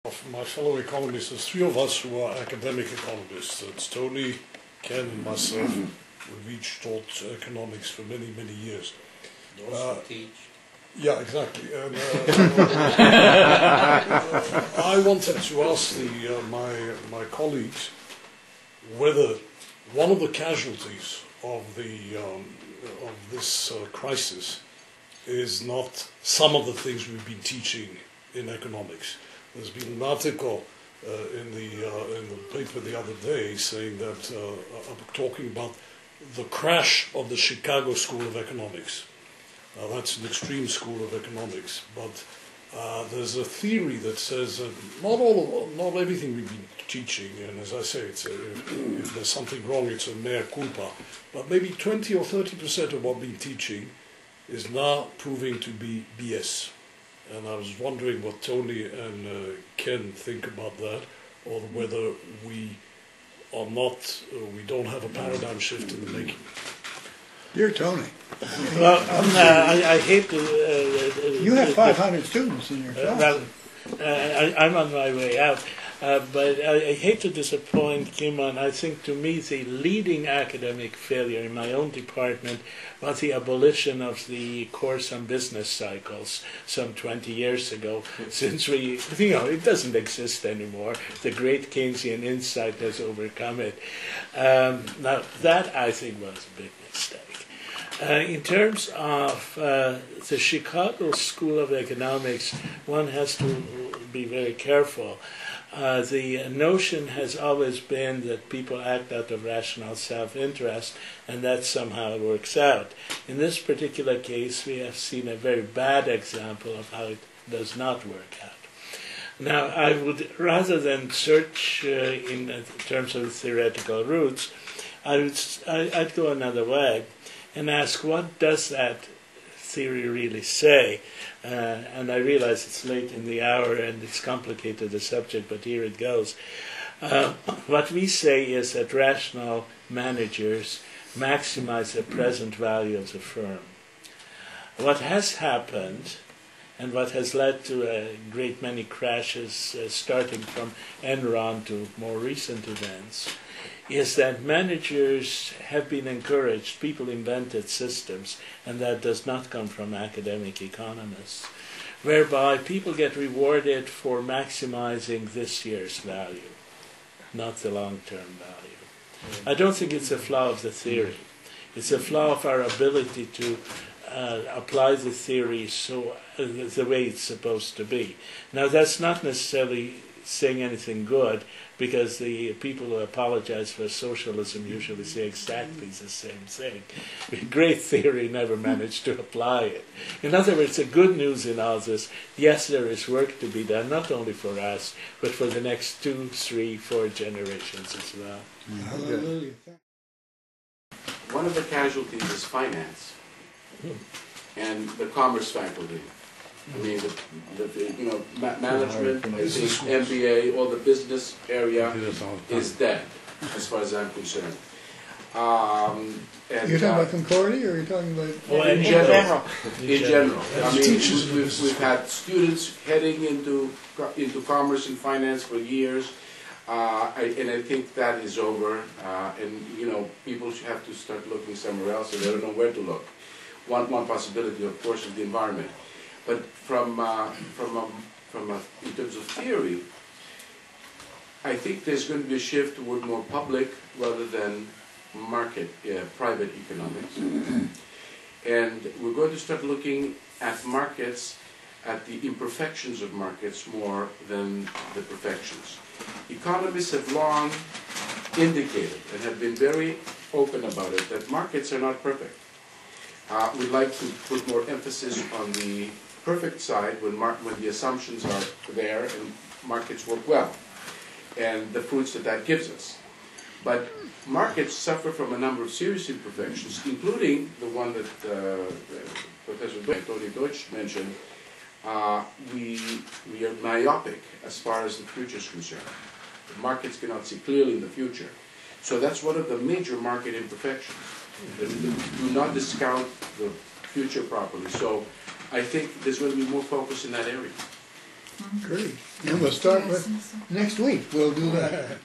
Of my fellow economists, there's three of us who are academic economists. It's Tony, Ken, and myself. We've each taught economics for many, many years. Those who teach. Yeah, exactly. And, I wanted to ask my colleagues whether one of the casualties of this crisis is not some of the things we've been teaching in economics. There's been an article in the paper the other day saying that talking about the crash of the Chicago School of Economics. That's an extreme school of economics, but there's a theory that says that not everything we've been teaching, and as I say, if there's something wrong, it's a mea culpa, but maybe 20 or 30% of what we've been teaching is now proving to be BS. And I was wondering what Tony and Ken think about that, or whether we are not, we don't have a paradigm shift in the making. Dear Tony. Well, I hate to... you have 500 students in your class. I'm on my way out. But I hate to disappoint Kimon. I think to me the leading academic failure in my own department was the abolition of the course on business cycles some 20 years ago, since it doesn't exist anymore. The great Keynesian insight has overcome it. Now, that I think was a big mistake. In terms of the Chicago School of Economics, one has to be very careful. The notion has always been that people act out of rational self-interest, and that somehow works out. In this particular case, we have seen a very bad example of how it does not work out. Now, I would, rather than search in terms of theoretical roots, I'd go another way and ask, what does that theory really say? And I realize it's late in the hour and it's complicated, the subject, but here it goes. What we say is that rational managers maximize the present value of the firm. What has happened, and what has led to a great many crashes, starting from Enron to more recent events, is that managers have been encouraged, people invented systems, and that does not come from academic economists, whereby people get rewarded for maximizing this year's value, not the long-term value. I don't think it's a flaw of the theory. It's a flaw of our ability to apply the theory the way it's supposed to be. Now, that's not necessarily saying anything good, because the people who apologize for socialism usually say exactly the same thing. Great theory never managed to apply it. In other words, the good news in all this, yes, there is work to be done, not only for us, but for the next 2, 3, 4 generations as well. Hallelujah. One of the casualties is finance and the commerce faculty. I mean, management, MBA, all the business area is dead, as far as I'm concerned. And, you're talking about Concordia, or you're talking about... Well, in general. In general. I mean, we've had students heading into commerce and finance for years, and I think that is over. And, people should have to start looking somewhere else, and they don't know where to look. One possibility, of course, is the environment. But in terms of theory, I think there's going to be a shift toward more public rather than market, private economics. And we're going to start looking at markets, at the imperfections of markets more than the perfections. Economists have long indicated and have been very open about it that markets are not perfect. We'd like to put more emphasis on the perfect side when the assumptions are there and markets work well, and the fruits that gives us. But markets suffer from a number of serious imperfections, including the one that Professor Tony Deutsch mentioned. We are myopic as far as the future is concerned. The markets cannot see clearly in the future. So that's one of the major market imperfections. Do not discount the future properly. So I think there's going to be more focus in that area. Great. And we'll start with next week. We'll do that.